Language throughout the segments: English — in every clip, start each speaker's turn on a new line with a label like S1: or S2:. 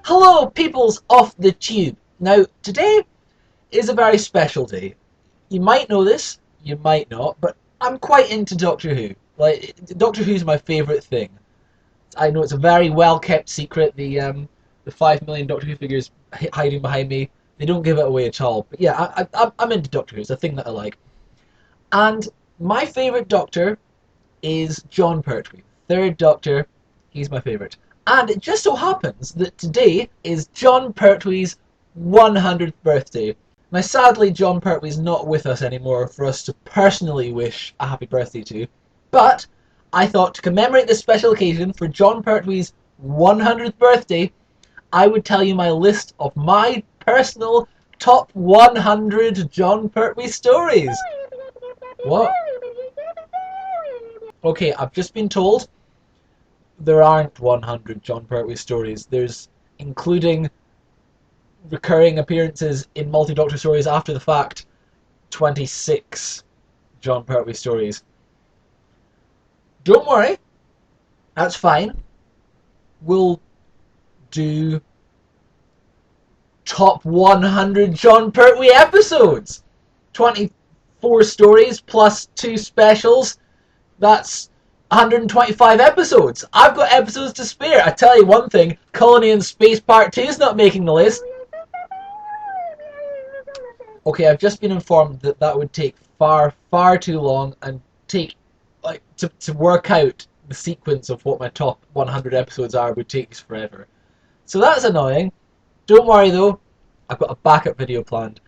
S1: Hello, peoples of the tube. Now, today is a very special day. You might know this, you might not, but I'm quite into Doctor Who. Like, Doctor Who's my favourite thing. I know it's a very well-kept secret, the 5 million Doctor Who figures hiding behind me. They don't give it away at all. But yeah, I'm into Doctor Who. It's a thing that I like. And my favourite Doctor is Jon Pertwee. Third Doctor, he's my favourite. And it just so happens that today is Jon Pertwee's 100th birthday. Now sadly Jon Pertwee's not with us anymore for us to personally wish a happy birthday to, but I thought to commemorate this special occasion for Jon Pertwee's 100th birthday, I would tell you my list of my personal top 100 Jon Pertwee stories. What? Okay, I've just been told there aren't 100 Jon Pertwee stories. There's, including recurring appearances in multi-Doctor stories after the fact, 26 Jon Pertwee stories. Don't worry, that's fine. We'll do top 100 Jon Pertwee episodes. 24 stories plus 2 specials. That's 125 episodes. I've got episodes to spare. I tell you one thing, Colony in Space Part 2 is not making the list. Okay, I've just been informed that that would take far too long and take, like, to work out the sequence of what my top 100 episodes are would take us forever. So that's annoying. Don't worry though, I've got a backup video planned.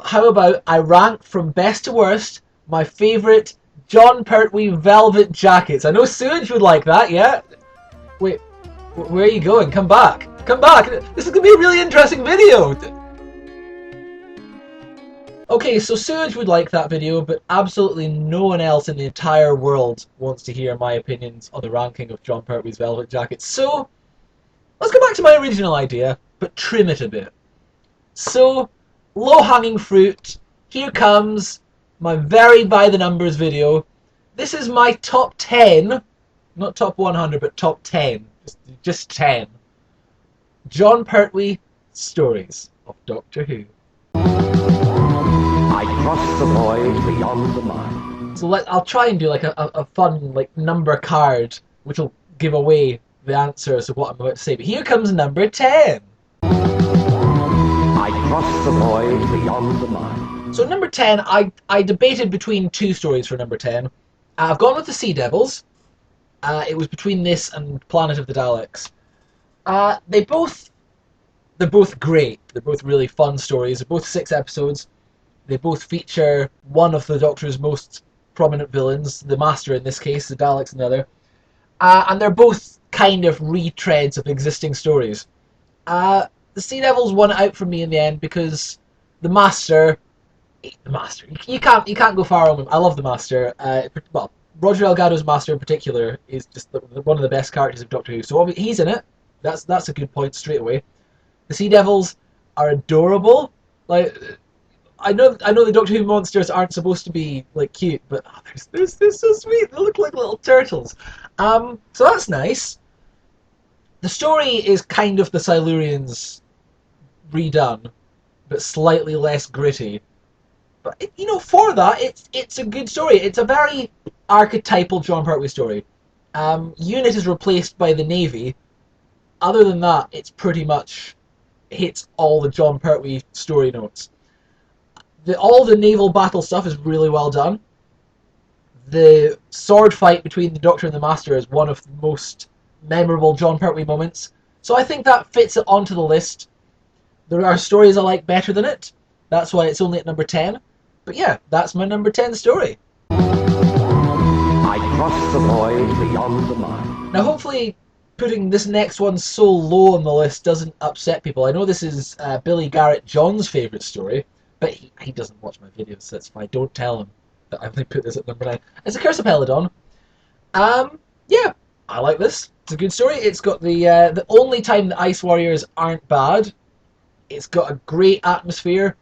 S1: How about I rank from best to worst my favourite Jon Pertwee velvet jackets? I know Sewage would like that, yeah? Wait, where are you going? Come back. Come back! This is going to be a really interesting video! Okay, so Sewage would like that video, but absolutely no one else in the entire world wants to hear my opinions on the ranking of Jon Pertwee's velvet jackets. So, let's go back to my original idea, but trim it a bit. So, low-hanging fruit, here comes my very by-the-numbers video. This is my top 10, not top 100, but top 10, just 10, Jon Pertwee stories of Doctor Who.
S2: I cross the void beyond the mine.
S1: So I'll try and do like a fun like number card, which will give away the answers of what I'm about to say. But here comes number 10.
S2: I cross the void beyond the mine.
S1: So number 10, I debated between 2 stories for number 10. I've gone with the Sea Devils. It was between this and Planet of the Daleks. They're both great. They're both really fun stories. They're both 6 episodes. They both feature one of the Doctor's most prominent villains, the Master in this case, the Daleks in the other. And they're both kind of retreads of existing stories. The Sea Devils won it out for me in the end because the Master, you can't go far on him. I love the Master. Well, Roger Delgado's Master in particular is just one of the best characters of Doctor Who. So he's in it. That's a good point straight away. The Sea Devils are adorable. Like, I know the Doctor Who monsters aren't supposed to be like cute, but they're so sweet. They look like little turtles. So that's nice. The story is kind of the Silurians redone, but slightly less gritty. But you know, for that, it's a good story. It's a very archetypal Jon Pertwee story. Unit is replaced by the Navy. Other than that, it's pretty much hits all the Jon Pertwee story notes. All the naval battle stuff is really well done. The sword fight between the Doctor and the Master is one of the most memorable Jon Pertwee moments. So I think that fits it onto the list. There are stories I like better than it. That's why it's only at number 10. But yeah, that's my number 10 story.
S2: I cross the void beyond the mine.
S1: Now hopefully putting this next one so low on the list doesn't upset people. I know this is Billy Garrett John's favourite story, but he doesn't watch my videos, so that's fine. Don't tell him that I only put this at number 9. It's A Curse of Paladin. Yeah, I like this. It's a good story. It's got the only time the Ice Warriors aren't bad. It's got a great atmosphere,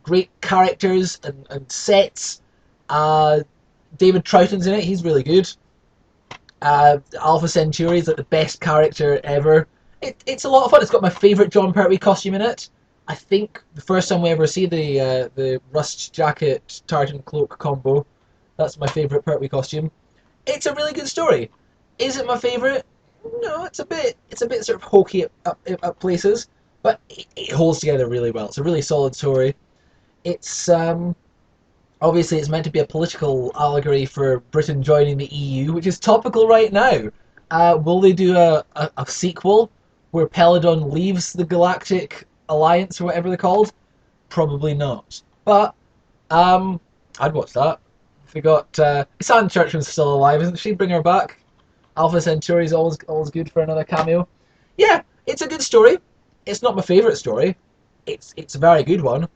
S1: great characters and sets, David Troughton's in it. He's really good. Alpha Centauri is like the best character ever. It's a lot of fun. It's got my favourite Jon Pertwee costume in it. I think the first time we ever see the rust jacket tartan cloak combo, that's my favourite Pertwee costume. It's a really good story. Is it my favourite? No, it's a bit sort of hokey at places, but it holds together really well. It's a really solid story. It's obviously it's meant to be a political allegory for Britain joining the EU, which is topical right now. Will they do a sequel where Paladin leaves the Galactic Alliance or whatever they're called? Probably not. But I'd watch that. If we got Sand Churchman's still alive, isn't she? Bring her back. Alpha Centauri's always good for another cameo. Yeah, it's a good story. It's not my favourite story. It's a very good one.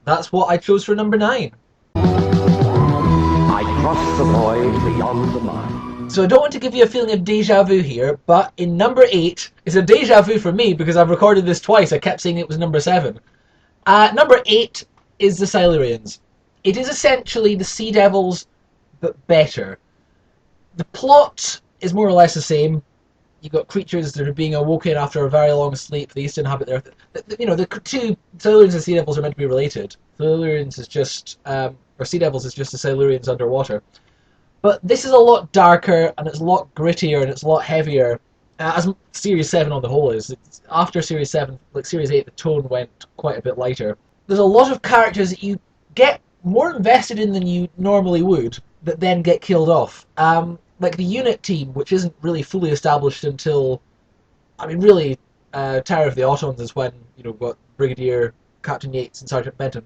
S1: That's what I chose for number 9.
S2: I cross the void beyond the mind.
S1: So I don't want to give you a feeling of deja vu here, but in number 8, it's a deja vu for me because I've recorded this twice. I kept saying it was number 7. Number 8 is the Silurians. It is essentially the Sea Devils, but better. The plot is more or less the same. You've got creatures that are being awoken after a very long sleep. They used to inhabit the Earth. You know, the two Silurians and Sea Devils are meant to be related. Silurians is just, or Sea Devils is just the Silurians underwater. But this is a lot darker, and it's a lot grittier, and it's a lot heavier. As Series 7 on the whole is. After Series 7, like Series 8, the tone went quite a bit lighter. There's a lot of characters that you get more invested in than you normally would, that then get killed off. Like the unit team, which isn't really fully established until, I mean, really, Terror of the Autons is when, you know, we've got Brigadier, Captain Yates, and Sergeant Benton.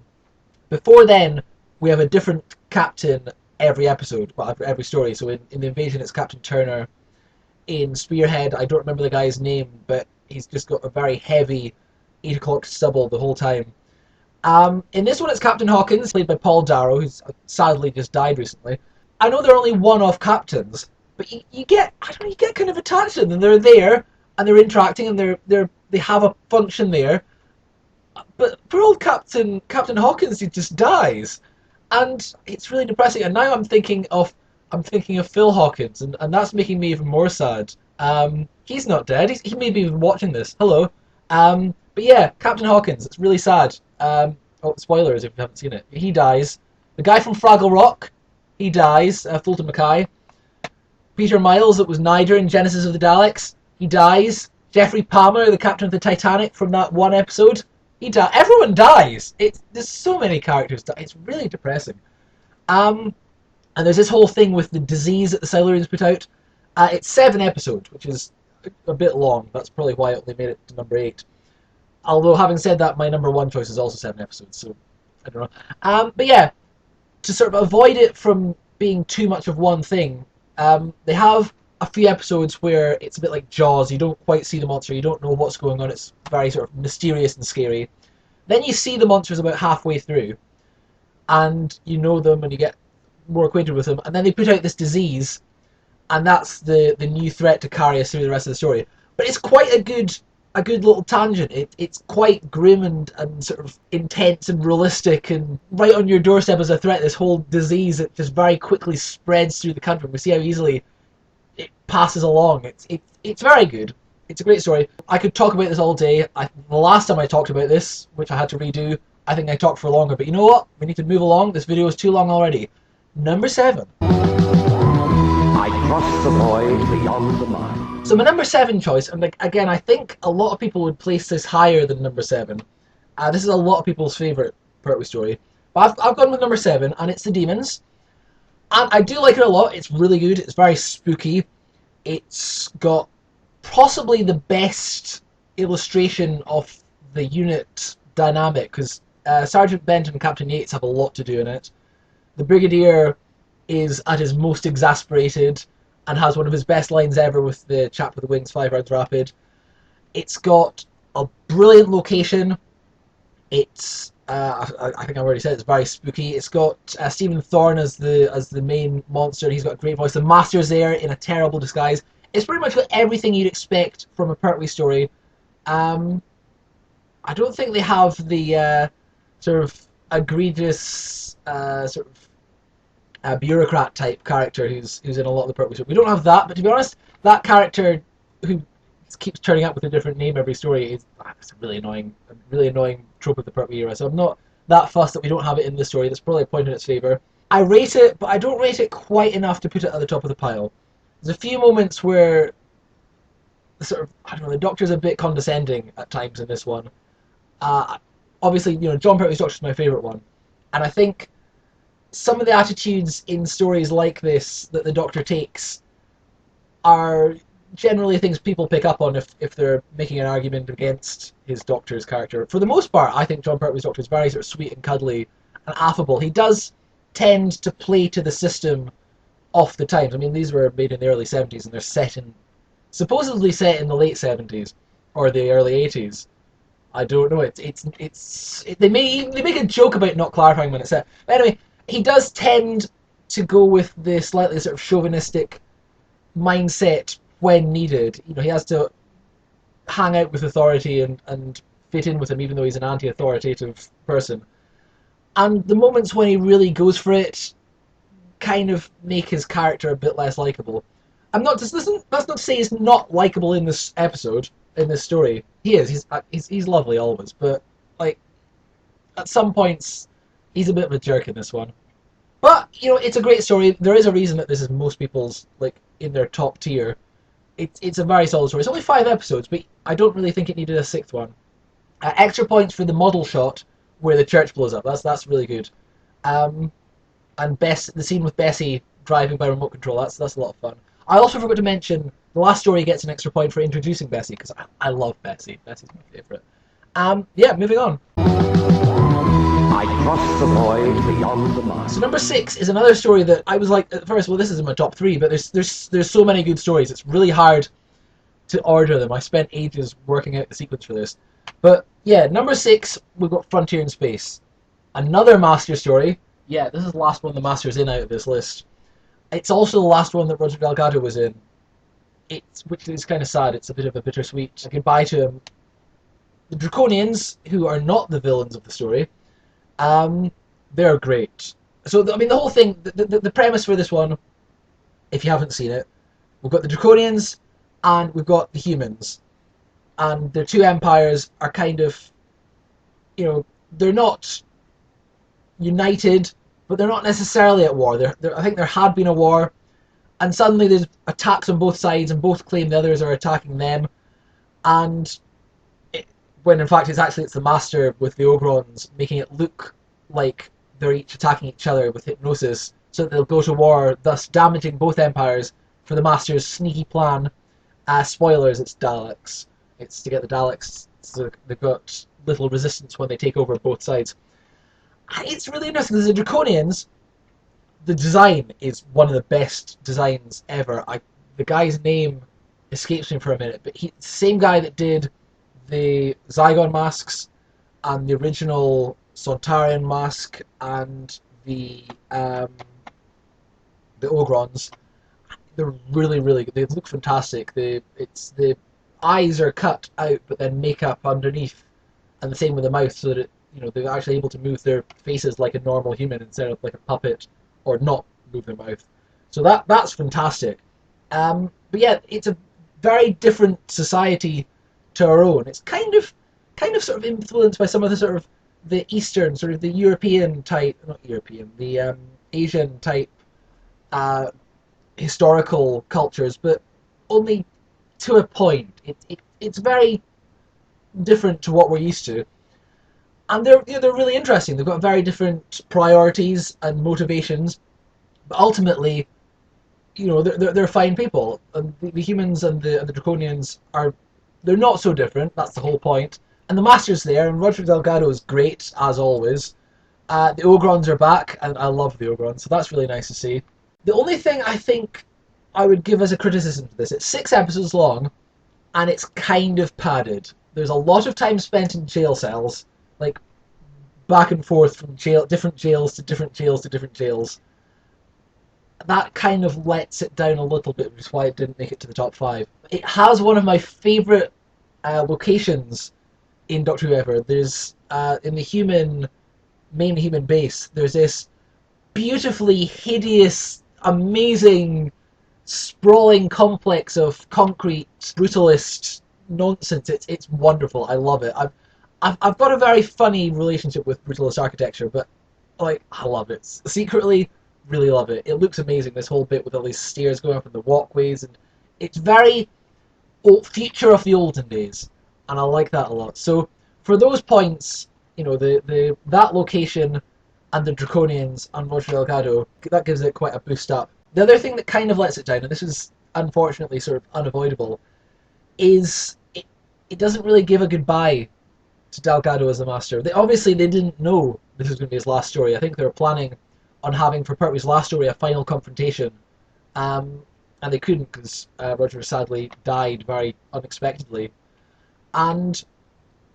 S1: Before then, we have a different captain every episode, well, every story. So in The Invasion, it's Captain Turner. In Spearhead, I don't remember the guy's name, but he's just got a very heavy 8 o'clock stubble the whole time. In this one, it's Captain Hawkins, played by Paul Darrow, who's sadly just died recently. I know they're only one-off captains, but you get kind of attached to them, and they're there, and they're interacting, and they have a function there. But poor old Captain Hawkins, he just dies, and it's really depressing. And now I'm thinking of Phil Hawkins, and that's making me even more sad. He's not dead. He may be even watching this. Hello. But yeah, Captain Hawkins. It's really sad. Spoilers if you haven't seen it. He dies. The guy from Fraggle Rock, he dies. Fulton Mackay. Peter Miles, that was Niger in Genesis of the Daleks, he dies. Jeffrey Palmer, the captain of the Titanic from that one episode, he dies. Everyone dies. There's so many characters die. It's really depressing. And there's this whole thing with the disease that the Silurians put out. It's 7 episodes, which is a bit long. That's probably why it only made it to number 8. Although, having said that, my number 1 choice is also 7 episodes, so I don't know. But yeah, to sort of avoid it from being too much of one thing, they have a few episodes where it's a bit like Jaws. You don't quite see the monster, you don't know what's going on, it's very sort of mysterious and scary. Then you see the monsters about halfway through, and you know them and you get more acquainted with them, and then they put out this disease, and that's the new threat to carry us through the rest of the story. But it's quite a good little tangent. It's quite grim and sort of intense and realistic, and right on your doorstep as a threat, this whole disease that just very quickly spreads through the country. We see how easily it passes along. It's very good. It's a great story. I could talk about this all day. The last time I talked about this, which I had to redo, I think I talked for longer. But you know what? We need to move along. This video is too long already. Number 7.
S2: I cross the void beyond the mind.
S1: So my number 7 choice, and again, I think a lot of people would place this higher than number 7. This is a lot of people's favourite Pertwee story. But I've gone with number 7, and it's The Demons. And I do like it a lot. It's really good. It's very spooky. It's got possibly the best illustration of the unit dynamic, because Sergeant Benton and Captain Yates have a lot to do in it. The Brigadier is at his most exasperated and has one of his best lines ever with the chap with the wings 5 rounds rapid. It's got a brilliant location. It's I think I've already said it's very spooky. It's got Stephen Thorne as the main monster. He's got a great voice. The Master's there in a terrible disguise. It's pretty much got everything you'd expect from a Pertwee story. I don't think they have the sort of egregious sort of bureaucrat type character who's in a lot of the Pertwee stories. We don't have that, but to be honest, that character who keeps turning up with a different name every story is it's a really annoying trope of the Pertwee era. So I'm not that fussed that we don't have it in this story. That's probably a point in its favour. I rate it, but I don't rate it quite enough to put it at the top of the pile. There's a few moments where the Doctor's a bit condescending at times in this one. Obviously, Jon Pertwee's Doctor's my favourite one, and I think some of the attitudes in stories like this that the Doctor takes are generally things people pick up on if they're making an argument against his Doctor's character. For the most part, I think Jon Pertwee's Doctor is very sort of sweet and cuddly and affable. He does tend to play to the system off the times. I mean, these were made in the early 70s and they're supposedly set in the late 70s or the early 80s. I don't know. They make a joke about not clarifying when it's set. But anyway, he does tend to go with the slightly sort of chauvinistic mindset when needed. He has to hang out with authority and fit in with him, even though he's an anti-authoritative person. And the moments when he really goes for it kind of make his character a bit less likable. That's not to say he's not likable in this episode, in this story. He is. He's lovely always, but like at some points he's a bit of a jerk in this one. But it's a great story. There is a reason that this is most people's in their top tier. It's a very solid story. It's only 5 episodes, but I don't really think it needed a 6th one. Extra points for the model shot where the church blows up. That's really good. And the scene with Bessie driving by remote control. That's a lot of fun. I also forgot to mention the last story gets an extra point for introducing Bessie because I love Bessie. Bessie's my favourite. Moving on.
S2: I crossed the void beyond the mine.
S1: So number 6 is another story that I was like at first, well, this is in my top 3, but there's so many good stories. It's really hard to order them. I spent ages working out the sequence for this. But yeah, number 6, we've got Frontier in Space. Another Master story. Yeah, this is the last one the Master's in out of this list. It's also the last one that Roger Delgado was in. Which is kind of sad. It's a bit of a bittersweet goodbye to him. The Draconians, who are not the villains of the story, they're great. So, the whole thing, the premise for this one, if you haven't seen it, we've got the Draconians and we've got the humans. And their two empires are kind of, they're not united, but they're not necessarily at war. I think there had been a war, and suddenly there's attacks on both sides, and both claim the others are attacking them. And when in fact it's the Master with the Ogrons making it look like they're each attacking each other with hypnosis, so that they'll go to war, thus damaging both empires for the Master's sneaky plan. Spoilers: it's Daleks. It's to get the Daleks, so they've got little resistance when they take over both sides. It's really interesting because the Draconians, the design is one of the best designs ever. The guy's name escapes me for a minute, but he's the same guy that did the Zygon masks and the original Sontarian mask and the Ogrons. They're really, really good. They look fantastic. The eyes are cut out, but then makeup underneath, and the same with the mouth, so that they're actually able to move their faces like a normal human instead of like a puppet, or not move their mouth. So that's fantastic. But yeah, it's a very different society to our own. It's kind of sort of influenced by some of the sort of the Eastern, sort of the European type, not European, the Asian type historical cultures, but only to a point. It's very different to what we're used to, and they're really interesting. They've got very different priorities and motivations, but ultimately, they're fine people. And the humans and the Draconians they're not so different. That's the whole point. And the Master's there, and Roger Delgado is great as always. The Ogrons are back, and I love the Ogrons, so that's really nice to see. The only thing I think I would give as a criticism to this, it's 6 episodes long, and it's kind of padded. There's a lot of time spent in jail cells, like back and forth from different jails to different jails to different jails. That kind of lets it down a little bit, which is why it didn't make it to the top 5. It has one of my favourite locations in Doctor Who ever. There's in the main human base, there's this beautifully hideous, amazing, sprawling complex of concrete brutalist nonsense. It's wonderful. I love it. I've got a very funny relationship with brutalist architecture, but like I love it. Secretly, really love it. It looks amazing. This whole bit with all these stairs going up and the walkways, and it's very future of the olden days, and I like that a lot. So for those points, you know, the that location and the Draconians and Roger Delgado, that gives it quite a boost up. The other thing that kind of lets it down, and this is unfortunately sort of unavoidable, is it doesn't really give a goodbye to Delgado as the Master. Obviously they didn't know this was going to be his last story. I think they were planning on having for Pertwee's last story a final confrontation, and they couldn't because Roger sadly died very unexpectedly. And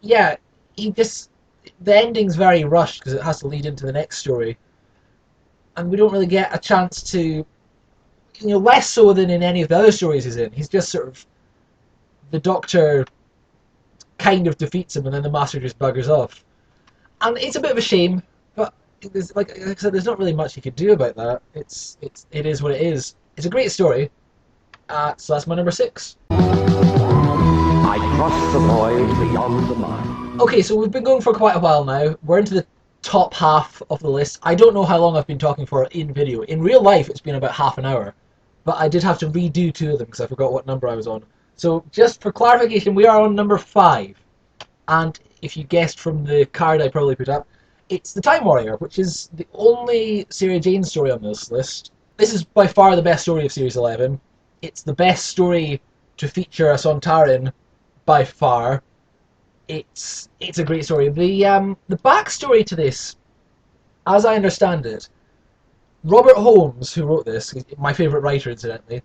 S1: yeah, the ending's very rushed because it has to lead into the next story, and we don't really get a chance to, less so than in any of the other stories he's in. He's just sort of, the Doctor kind of defeats him and then the Master just buggers off. And it's a bit of a shame, but like I said, there's not really much you could do about that. It is what it is. It's a great story. So that's my number 6.
S2: I trust the void beyond the mind.
S1: Okay, so we've been going for quite a while now. We're into the top half of the list. I don't know how long I've been talking for in video. In real life, it's been about half an hour. But I did have to redo 2 of them because I forgot what number I was on. So just for clarification, we are on number 5. And if you guessed from the card I probably put up, it's the Time Warrior, which is the only Sarah Jane story on this list. This is by far the best story of Series 11. It's the best story to feature a Sontaran by far. It's a great story. The backstory to this, as I understand it, Robert Holmes, who wrote this, my favourite writer incidentally,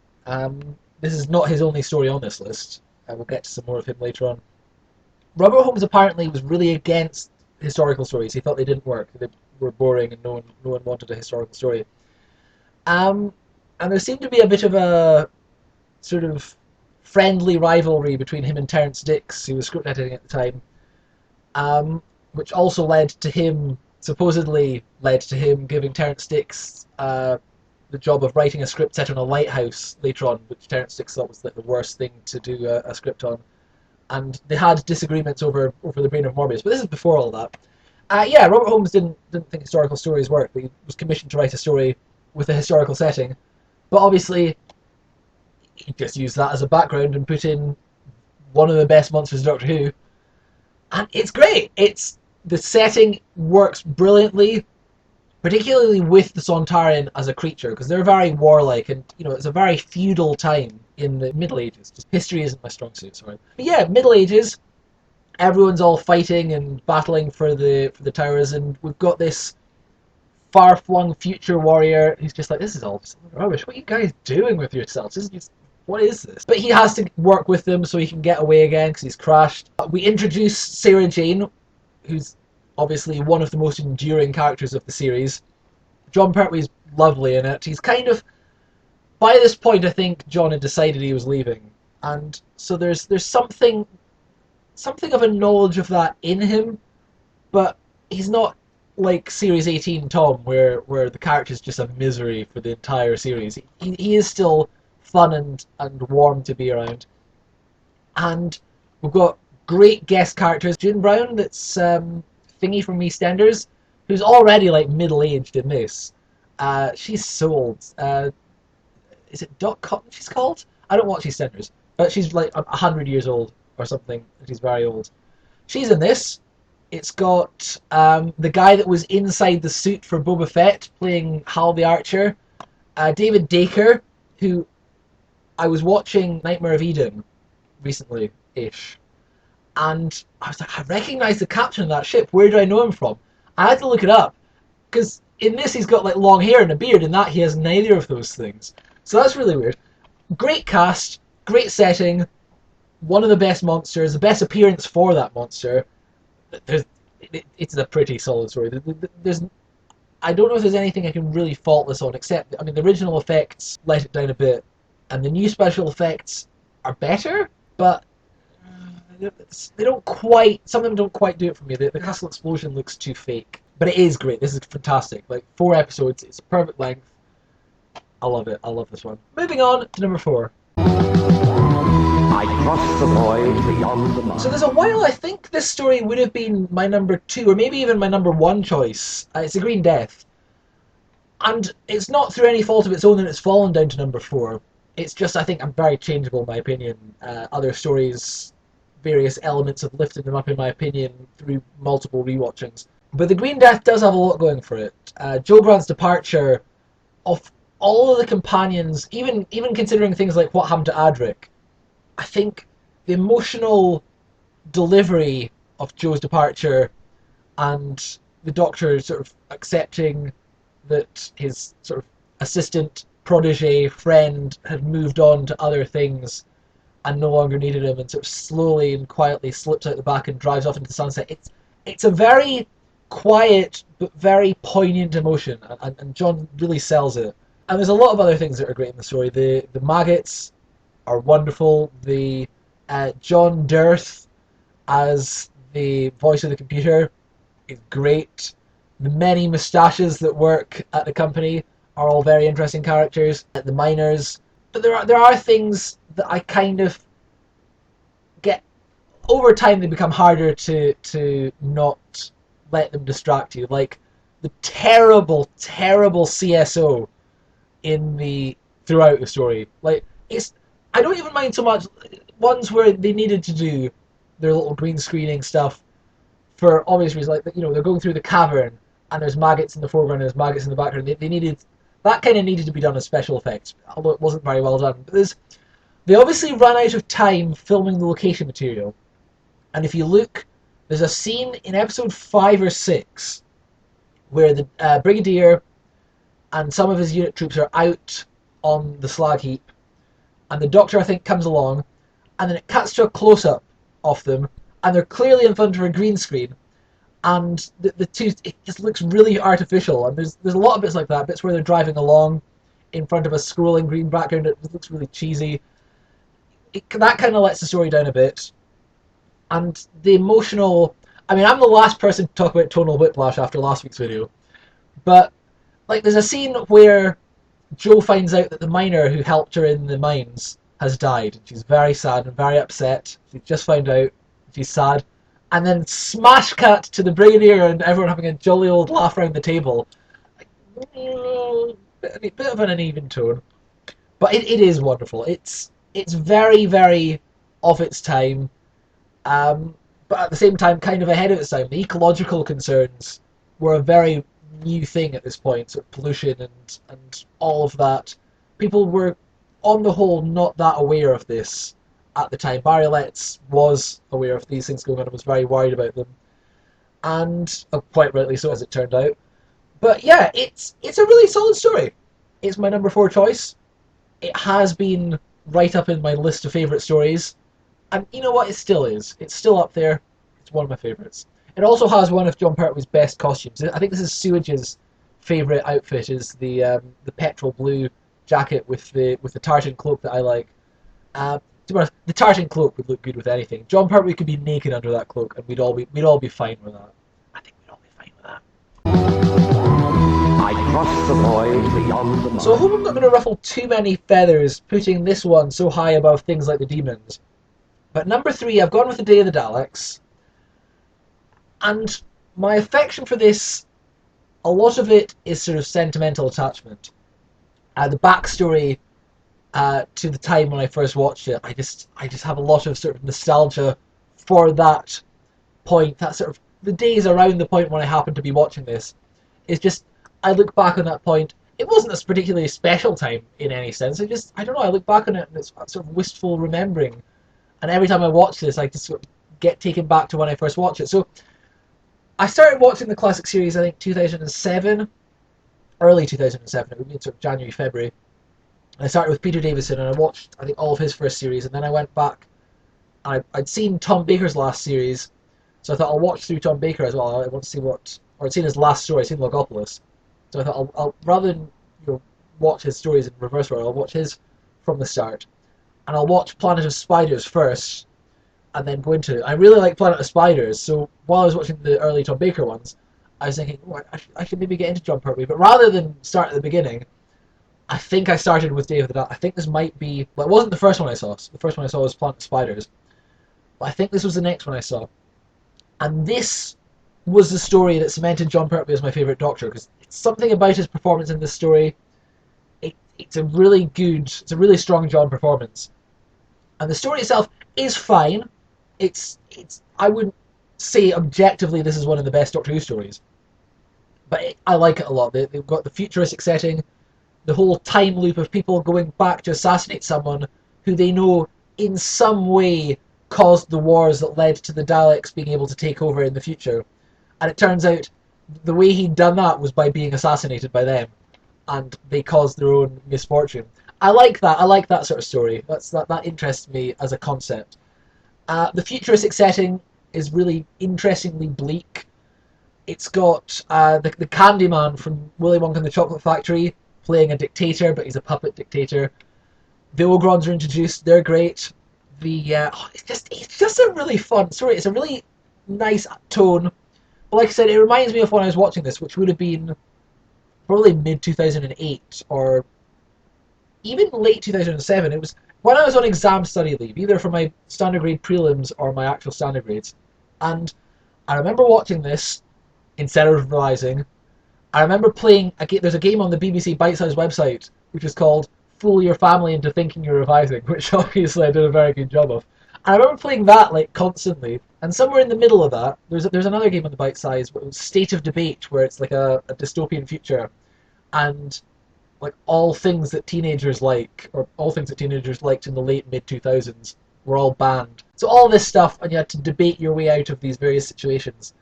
S1: this is not his only story on this list. We'll get to some more of him later on. Robert Holmes apparently was really against historical stories. He thought they didn't work. They were boring and no one wanted a historical story. And there seemed to be a bit of a sort of friendly rivalry between him and Terrance Dicks, who was script editing at the time, which also supposedly led to him giving Terrance Dicks the job of writing a script set on a lighthouse later on, which Terrance Dicks thought was like the worst thing to do a script on. And they had disagreements over the Brain of Morbius, but this is before all that. Yeah, Robert Holmes didn't think historical stories worked, but he was commissioned to write a story with a historical setting. But obviously, he just used that as a background and put in one of the best monsters of Doctor Who. And it's great. The setting works brilliantly, particularly with the Sontaran as a creature, because they're very warlike, and it's a very feudal time in the Middle Ages. Just history isn't my strong suit, sorry. But yeah, Middle Ages, everyone's all fighting and battling for the towers, and we've got this far-flung future warrior who's just like, this is all just rubbish. What are you guys doing with yourselves? What is this? But he has to work with them so he can get away again because he's crashed. We introduce Sarah Jane, who's obviously one of the most enduring characters of the series. Jon Pertwee's lovely in it. He's kind of, by this point, I think Jon had decided he was leaving, and so there's something of a knowledge of that in him, but he's not like Series 18 Tom, where the character's just a misery for the entire series. He is still fun and warm to be around, and we've got great guest characters. June Brown, that's Thingy from EastEnders, who's already like middle-aged in this. She's so old. Is it Dot Cotton she's called? I don't watch EastEnders, but she's like 100 years old or something. She's very old. She's in this. It's got the guy that was inside the suit for Boba Fett playing Hal the Archer, David Dacre, who I was watching Nightmare of Eden recently-ish, and I was like, I recognise the captain of that ship. Where do I know him from? I had to look it up, because in this he's got like long hair and a beard, and that he has neither of those things. So that's really weird. Great cast, great setting, one of the best monsters, the best appearance for that monster. It's a pretty solid story. I don't know if there's anything I can really fault this on, except, I mean, the original effects let it down a bit, and the new special effects are better, but they don't quite, some of them don't quite do it for me. The castle explosion looks too fake. But it is great. This is fantastic. Like 4 episodes, it's perfect length. I love it. I love this one. Moving on to number 4.
S2: I crossed the void beyond the mind.
S1: So there's a while I think this story would have been my number 2, or maybe even my number 1 choice. It's A Green Death. And it's not through any fault of its own that it's fallen down to number 4. It's just, I think, I'm very changeable in my opinion. Other stories, various elements have lifted them up in my opinion through multiple rewatchings. But The Green Death does have a lot going for it. Joe Brandt's departure, of all of the companions, even considering things like what happened to Adric, I think the emotional delivery of Joe's departure and the Doctor sort of accepting that his sort of assistant, protege, friend had moved on to other things and no longer needed him, and sort of slowly and quietly slips out the back and drives off into the sunset. It's a very quiet but very poignant emotion, and John really sells it. And there's a lot of other things that are great in the story. The maggots are wonderful. The John Dirth as the voice of the computer is great. The many moustaches that work at the company are all very interesting characters. The miners, but there are things that I kind of get over time. They become harder to not let them distract you, like the terrible CSO in the throughout the story. Like I don't even mind so much ones where they needed to do their little green screening stuff for obvious reasons, like they're going through the cavern and there's maggots in the foreground and there's maggots in the background. They needed that kind of needed to be done as special effects, although it wasn't very well done. But they obviously ran out of time filming the location material, and if you look, there's a scene in episode 5 or 6 where the Brigadier and some of his unit troops are out on the slag heap, and the Doctor, I think, comes along, and then it cuts to a close-up of them, and they're clearly in front of a green screen, and the two, it just looks really artificial, and there's a lot of bits like that, bits where they're driving along in front of a scrolling green background. It looks really cheesy. That kind of lets the story down a bit. And the emotional, I mean, I'm the last person to talk about tonal whiplash after last week's video, but like there's a scene where Jo finds out that the miner who helped her in the mines has died, and she's very sad and very upset. She just found out, she's sad, and then smash cut to the Brigadier and everyone having a jolly old laugh around the table. Like, bit of an uneven tone, but it is wonderful. It's very, very of its time, but at the same time kind of ahead of its time. The ecological concerns were a very new thing at this point, sort of pollution and all of that. People were, on the whole, not that aware of this at the time. Barry Letts was aware of these things going on and was very worried about them, and quite rightly so, as it turned out. But yeah, it's a really solid story. It's my number 4 choice. It has been right up in my list of favourite stories, and you know what, it still is. It's still up there. It's one of my favourites. It also has one of Jon Pertwee's best costumes. I think this is Sewage's favourite outfit, is the petrol blue jacket with the tartan cloak that I like. To be honest, the tartan cloak would look good with anything. Jon Pertwee could be naked under that cloak, and we'd all be fine with that. I think we'd all be fine with that.
S2: I crossed the void beyond the mind.
S1: So I hope I'm not going to ruffle too many feathers putting this one so high above things like the Demons. But number 3, I've gone with The Day of the Daleks. And my affection for this, a lot of it is sort of sentimental attachment. The backstory to the time when I first watched it, I just have a lot of sort of nostalgia for that point. That sort of the days around the point when I happened to be watching this. It's just, I look back on that point. It wasn't a particularly special time in any sense. I don't know. I look back on it and it's sort of wistful remembering. And every time I watch this, I just sort of get taken back to when I first watched it. So I started watching the classic series, I think 2007, early 2007. It would be in sort of January, February. I started with Peter Davison, and I watched, I think, all of his first series, and then I went back. I'd seen Tom Baker's last series, so I thought I'll watch through Tom Baker as well. I want to see or I'd seen his last story, I'd seen Logopolis. So I thought I'll rather than watch his stories in reverse order, I'll watch his from the start, and I'll watch Planet of Spiders first, and then go into it. I really like Planet of Spiders, so while I was watching the early Tom Baker ones, I was thinking, oh, I should maybe get into Jon Pertwee, but rather than start at the beginning, I think I started with Day of the Daleks. I think this might be, well, it wasn't the first one I saw. The first one I saw was Planet of Spiders, but I think this was the next one I saw. And this was the story that cemented Jon Pertwee as my favourite Doctor, because it's something about his performance in this story. It's a really good, it's a really strong Jon performance. And the story itself is fine. I wouldn't say objectively this is one of the best Doctor Who stories, but I like it a lot. They've got the futuristic setting, the whole time loop of people going back to assassinate someone who they know in some way caused the wars that led to the Daleks being able to take over in the future. And it turns out the way he'd done that was by being assassinated by them, and they caused their own misfortune. I like that. I like that sort of story. That interests me as a concept. The futuristic setting is really interestingly bleak. It's got the Candyman from Willy Wonka and the Chocolate Factory playing a dictator, but he's a puppet dictator. The Ogrons are introduced. They're great. It's just a really fun story. It's a really nice tone. But like I said, it reminds me of when I was watching this, which would have been probably mid 2008 or even late 2007. It was when I was on exam study leave, either for my standard grade prelims or my actual standard grades. And I remember watching this instead of revising. I remember playing a game. There's a game on the BBC Bite Size website which is called Fool Your Family into Thinking You're Revising, which obviously I did a very good job of. And I remember playing that like constantly. And somewhere in the middle of that, there's another game on the Bite Size, where it was State of Debate, where it's like a dystopian future, and like all things that teenagers like, or all things that teenagers liked in the late mid 2000s, were all banned. So all this stuff, and you had to debate your way out of these various situations.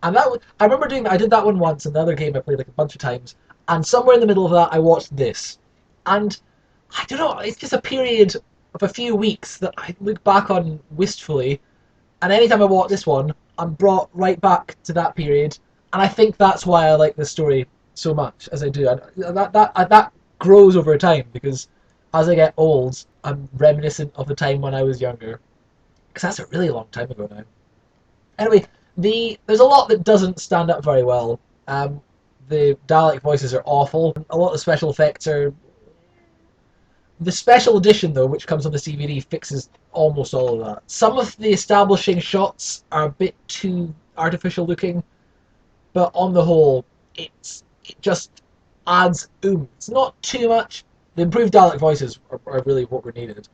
S1: And I remember doing that. I did that one once, and the other game I played like a bunch of times. And somewhere in the middle of that, I watched this, and I don't know. It's just a period of a few weeks that I look back on wistfully. And anytime I watch this one, I'm brought right back to that period. And I think that's why I like this story so much as I do. And that grows over time, because as I get old, I'm reminiscent of the time when I was younger. Because that's a really long time ago now. Anyway, there's a lot that doesn't stand up very well. The Dalek voices are awful. A lot of the special effects are... The special edition, though, which comes on the DVD, fixes almost all of that. Some of the establishing shots are a bit too artificial looking, but on the whole, it just adds oomph. It's not too much. The improved Dalek voices are really what were needed.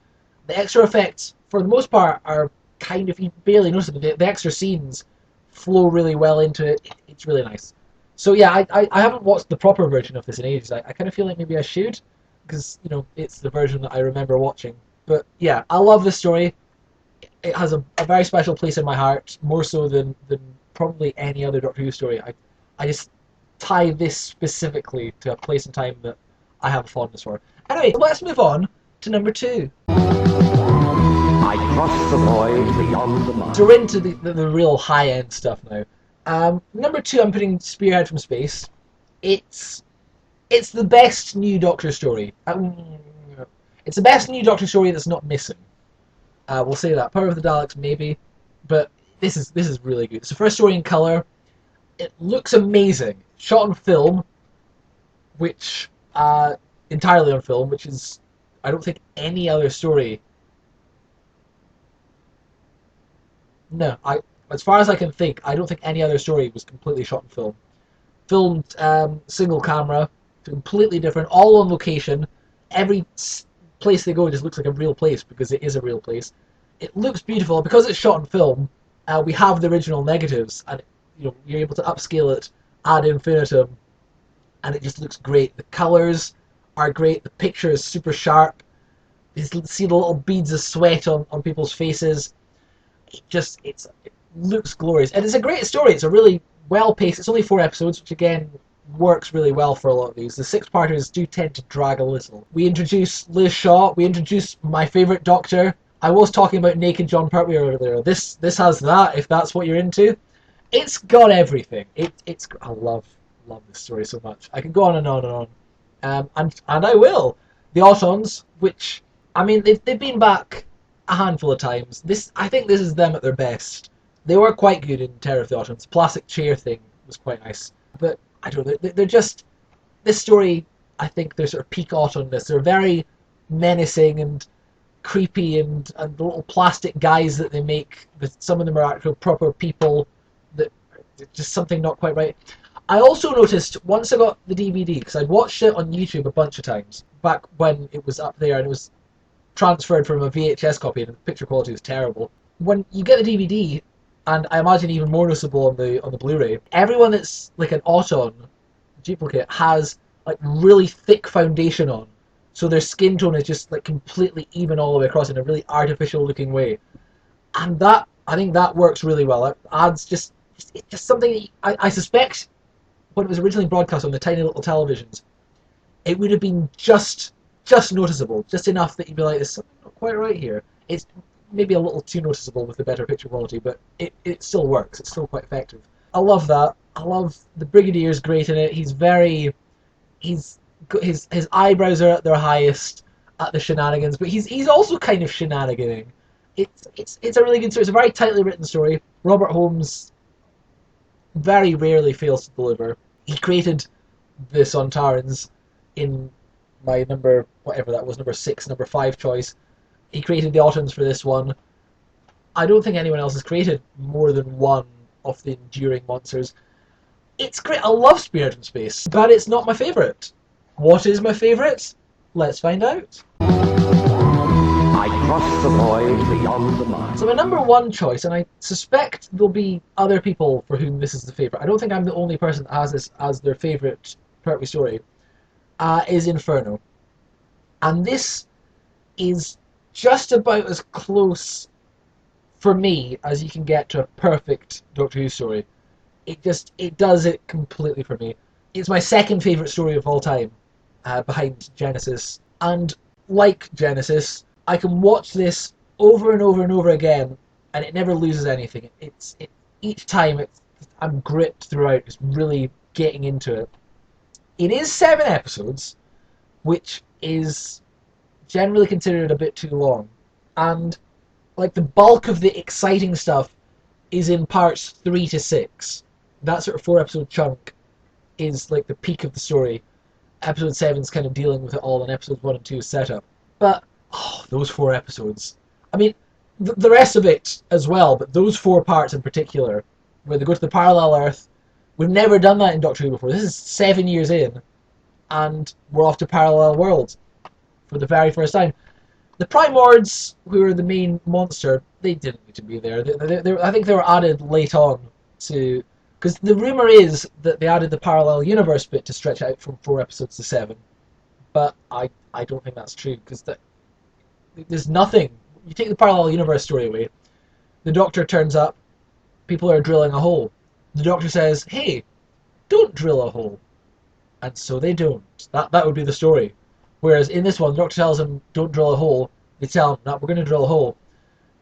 S1: The extra effects, for the most part, are kind of, you barely notice them. The extra scenes flow really well into it. It's really nice. So yeah, I haven't watched the proper version of this in ages. I kind of feel like maybe I should, because, you know, it's the version that I remember watching. But yeah, I love this story. It has a very special place in my heart, more so than probably any other Doctor Who story. I just tie this specifically to a place and time that I have a fondness for. Anyway, let's move on to number 2.
S2: I cross the void beyond the mind.
S1: So we're into the real high-end stuff now. Number 2, I'm putting Spearhead from Space. It's the best new Doctor story. It's the best new Doctor story that's not missing. We'll say that. Power of the Daleks, maybe. But this is really good. It's the first story in colour. It looks amazing. Shot on film, which... entirely on film, which is... I don't think any other story... No, as far as I can think, I don't think any other story was completely shot on film. Filmed single camera, completely different, all on location. Every place they go just looks like a real place, because it is a real place. It looks beautiful. Because it's shot on film, we have the original negatives, and you're able to upscale it ad infinitum, and it just looks great. The colours are great. The picture is super sharp. You see the little beads of sweat on people's faces. It looks glorious, and it's a great story. It's a really well paced. It's only 4 episodes, which again works really well for a lot of these. The 6-parters do tend to drag a little. We introduce Liz Shaw. We introduce my favourite Doctor. I was talking about naked Jon Pertwee earlier. This has that, if that's what you're into. It's got everything. I love this story so much. I can go on and on and on. And I will. The Autons, which, I mean, they've been back a handful of times. I think this is them at their best. They were quite good in Terror of the Autons. The plastic chair thing was quite nice. But I don't know, they're just, this story, I think they're sort of peak autumnness. They're very menacing and creepy, and the little plastic guys that they make, some of them are actual proper people, that just something not quite right. I also noticed once I got the DVD, because I'd watched it on YouTube a bunch of times back when it was up there and it was transferred from a VHS copy and the picture quality was terrible. When you get the DVD, and I imagine even more noticeable on the Blu-ray, everyone that's like an Auton duplicate has like really thick foundation on, so their skin tone is just like completely even all the way across in a really artificial looking way, and that, I think that works really well. It adds just it's just something I suspect when it was originally broadcast on the tiny little televisions, it would have been just noticeable, just enough that you'd be like, there's something not quite right here. It's maybe a little too noticeable with the better picture quality, but it still works. It's still quite effective. I love that. I love the Brigadier's great in it. He's his eyebrows are at their highest at the shenanigans, but he's also kind of shenaniganing. It's a really good story. It's a very tightly written story. Robert Holmes very rarely fails to deliver. He created the Sontarans in my number, whatever that was, number 6, number 5 choice. He created the Autons for this one. I don't think anyone else has created more than one of the enduring monsters. It's great. I love Spirit from Space, but it's not my favourite. What is my favourite? Let's find out.
S2: I cross the void beyond the mind.
S1: So my number 1 choice, and I suspect there'll be other people for whom this is the favourite. I don't think I'm the only person that has this as their favourite Pertwee story. Is Inferno. And this is just about as close for me as you can get to a perfect Doctor Who story. It does it completely for me. It's my second favourite story of all time, behind Genesis. And like Genesis, I can watch this over and over and over again, and it never loses anything. Each time I'm gripped throughout, just really getting into it. It is 7 episodes, which is generally considered a bit too long. And like the bulk of the exciting stuff is in parts 3 to 6. That sort of 4-episode chunk is like the peak of the story. Episode 7 is kind of dealing with it all, and episodes 1 and 2 is setup. But those 4 episodes. I mean, the rest of it as well, but those 4 parts in particular, where they go to the parallel Earth. We've never done that in Doctor Who before. This is 7 years in, and we're off to parallel worlds for the very first time. The Primords, who are the main monster, they didn't need to be there. I think they were added late on to... Because the rumour is that they added the parallel universe bit to stretch out from 4 episodes to 7. But I don't think that's true, because there's nothing. You take the parallel universe story away, the Doctor turns up, people are drilling a hole. The Doctor says, hey, don't drill a hole. And so they don't. That would be the story. Whereas in this one, the Doctor tells him, don't drill a hole. They tell him, no, we're going to drill a hole.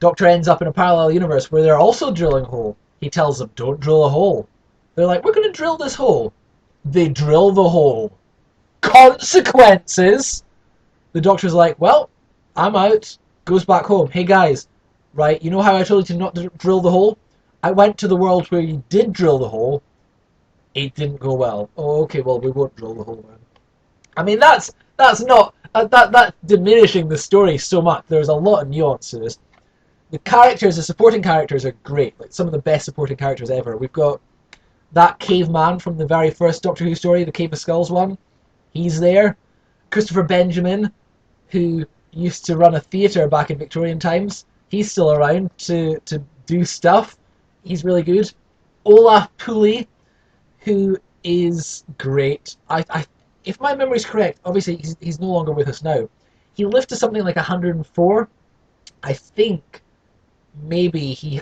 S1: Doctor ends up in a parallel universe where they're also drilling a hole. He tells them, don't drill a hole. They're like, we're going to drill this hole. They drill the hole. Consequences! The Doctor's like, well, I'm out. Goes back home. Hey guys, right, you know how I told you to not drill the hole? I went to the world where you did drill the hole. It didn't go well. Oh, okay, well, we won't drill the hole then. I mean, that's not... that's diminishing the story so much. There's a lot of nuance to this. The characters, the supporting characters are great. Like, some of the best supporting characters ever. We've got that caveman from the very first Doctor Who story, the Cave of Skulls one. He's there. Christopher Benjamin, who used to run a theatre back in Victorian times. He's still around to do stuff. He's really good. Olaf Pooley, who is great. If my memory's correct, obviously he's no longer with us now. He lived to something like 104. I think maybe he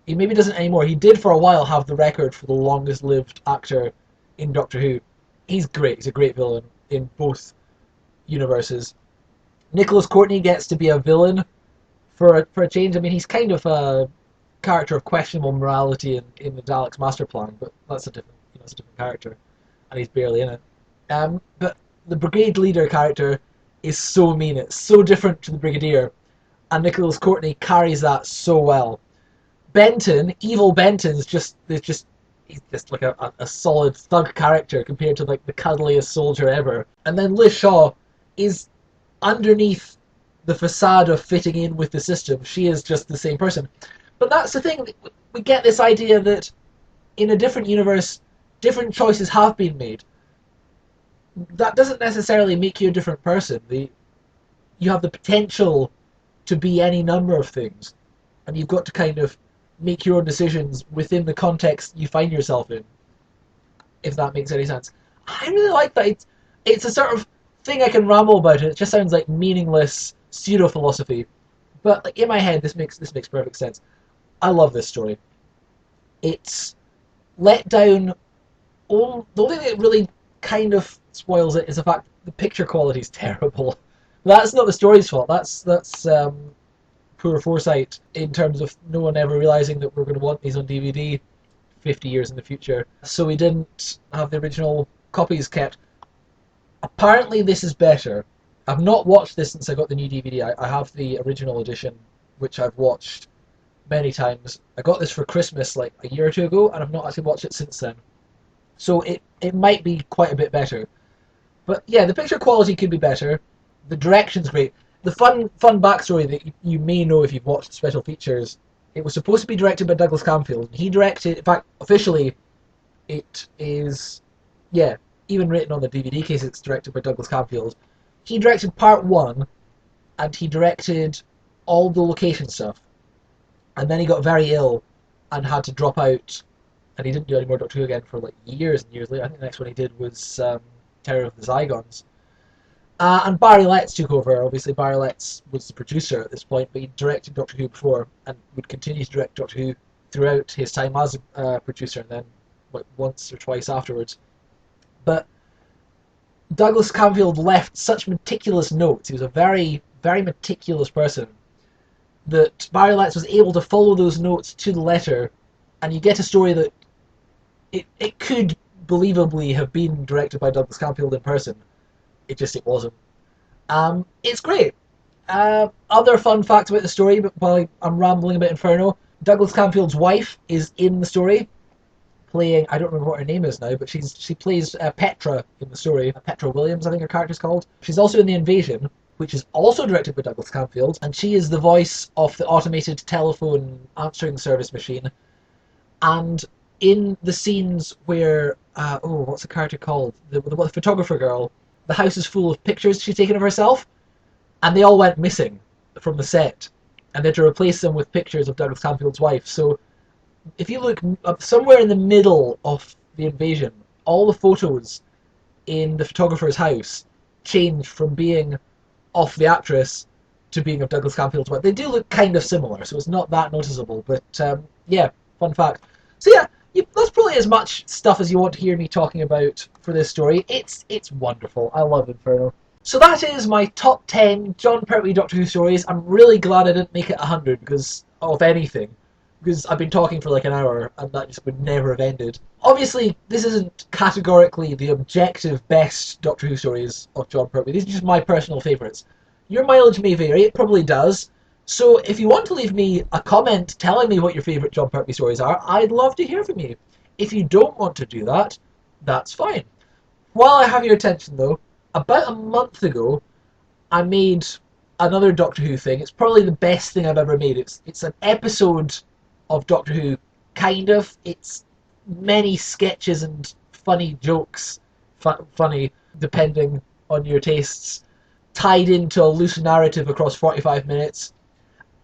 S1: maybe doesn't anymore. He did for a while have the record for the longest lived actor in Doctor Who. He's great. He's a great villain in both universes. Nicholas Courtney gets to be a villain for a change. I mean, he's kind of a character of questionable morality in the Daleks' master plan, but that's a different character, and he's barely in it. But the Brigade Leader character is so mean. It's so different to the Brigadier, and Nicholas Courtney carries that so well. Benton, evil Benton's just he's just like a solid thug character compared to like the cuddliest soldier ever. And then Liz Shaw is underneath the facade of fitting in with the system. She is just the same person. But that's the thing. We get this idea that in a different universe, different choices have been made. That doesn't necessarily make you a different person. You have the potential to be any number of things, and you've got to kind of make your own decisions within the context you find yourself in, if that makes any sense. I really like that. It's a sort of thing I can ramble about. It just sounds like meaningless pseudo-philosophy, but like in my head, this makes perfect sense. I love this story. It's let down. The only thing that really kind of spoils it is the fact the picture quality is terrible. That's not the story's fault. That's poor foresight in terms of no one ever realizing that we're going to want these on DVD 50 years in the future. So we didn't have the original copies kept. Apparently this is better. I've not watched this since I got the new DVD. I have the original edition, which I've watched many times. I got this for Christmas like a year or two ago, and I've not actually watched it since then. So it might be quite a bit better. But yeah, the picture quality could be better. The direction's great. The fun backstory that you may know if you've watched the special features, it was supposed to be directed by Douglas Camfield. He directed, in fact, officially, it is, yeah, even written on the DVD case, it's directed by Douglas Camfield. He directed part 1, and he directed all the location stuff. And then he got very ill and had to drop out, and he didn't do any more Doctor Who again for like years and years later. I think the next one he did was Terror of the Zygons. And Barry Letts took over. Obviously, Barry Letts was the producer at this point, but he directed Doctor Who before and would continue to direct Doctor Who throughout his time as a producer, and then once or twice afterwards. But Douglas Camfield left such meticulous notes. He was a very, very meticulous person that Barry Letts was able to follow those notes to the letter, and you get a story that it could believably have been directed by Douglas Camfield in person. It wasn't. It's great. Other fun facts about the story, but while I'm rambling about Inferno, Douglas Camfield's wife is in the story, playing, I don't remember what her name is now, but she plays Petra in the story. Petra Williams, I think her character's called. She's also in The Invasion, which is also directed by Douglas Camfield, and she is the voice of the automated telephone answering service machine. And in the scenes where, what's the character called? The photographer girl. The house is full of pictures she's taken of herself, and they all went missing from the set, and they had to replace them with pictures of Douglas Camfield's wife. So if you look up somewhere in the middle of The Invasion, all the photos in the photographer's house change from being of the actress to being of Douglas Camfield's wife. They do look kind of similar, so it's not that noticeable, but yeah, fun fact. So yeah, that's probably as much stuff as you want to hear me talking about for this story. It's wonderful. I love Inferno. So that is my top 10 Jon Pertwee Doctor Who stories. I'm really glad I didn't make it 100 because of anything. Because I've been talking for like an hour and that just would never have ended. Obviously, this isn't categorically the objective best Doctor Who stories of Jon Pertwee. These are just my personal favourites. Your mileage may vary, it probably does. So if you want to leave me a comment telling me what your favourite Jon Pertwee stories are, I'd love to hear from you. If you don't want to do that, that's fine. While I have your attention though, about a month ago, I made another Doctor Who thing. It's probably the best thing I've ever made. It's an episode of Doctor Who, kind of. It's many sketches and funny jokes, funny depending on your tastes, tied into a loose narrative across 45 minutes.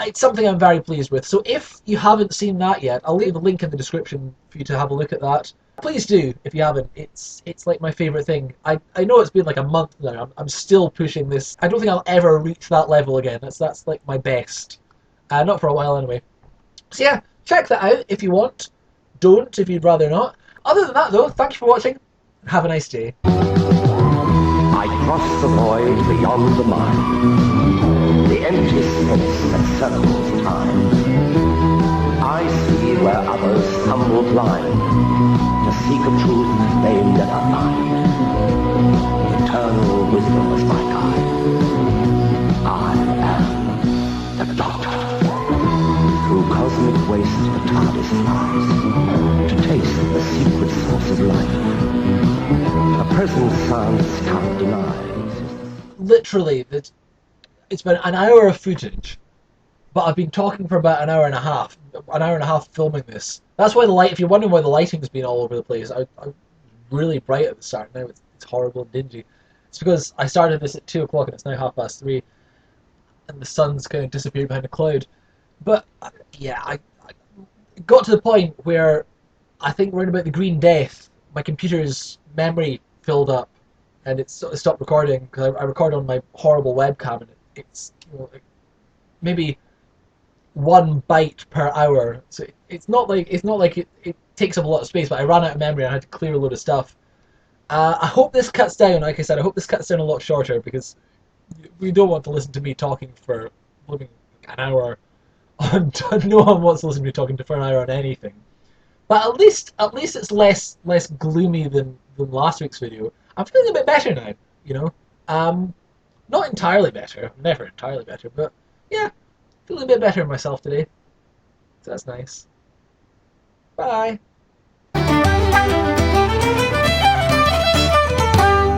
S1: It's something I'm very pleased with. So if you haven't seen that yet, I'll leave a link in the description for you to have a look at that. Please do, if you haven't. It's like my favourite thing. I know it's been like a month now. I'm still pushing this. I don't think I'll ever reach that level again. That's like my best. Not for a while anyway. So yeah, check that out if you want. Don't if you'd rather not. Other than that though, thank you for watching. Have a nice day.
S2: I cross the void beyond the mind, the empty space that circles time. I see where others stumble blind, to seek a truth they never find. Eternal wisdom is my guide. I am the Doctor. Through cosmic waste the TARDIS flies, to taste the science can't deny.
S1: Literally, it's been an hour of footage, but I've been talking for about an hour and a half filming this. That's why the light. If you're wondering why the lighting's been all over the place, I really bright at the start. Now it's horrible and dingy. It's because I started this at 2 o'clock and it's now 3:30, and the sun's kind of disappeared behind a cloud. But yeah, I got to the point where I think around about the green death, my computer's memory filled up, and it stopped recording because I record on my horrible webcam, and it's like maybe 1 byte per hour. So it's not like it takes up a lot of space, but I ran out of memory and I had to clear a load of stuff. I hope this cuts down. Like I said, I hope this cuts down a lot shorter because we don't want to listen to me talking for living an hour on. No one wants to listen to me talking for an hour on anything. But at least it's less gloomy than last week's video. I'm feeling a bit better now. You know, not entirely better. I'm never entirely better, but yeah, feeling a bit better in myself today. So that's nice. Bye.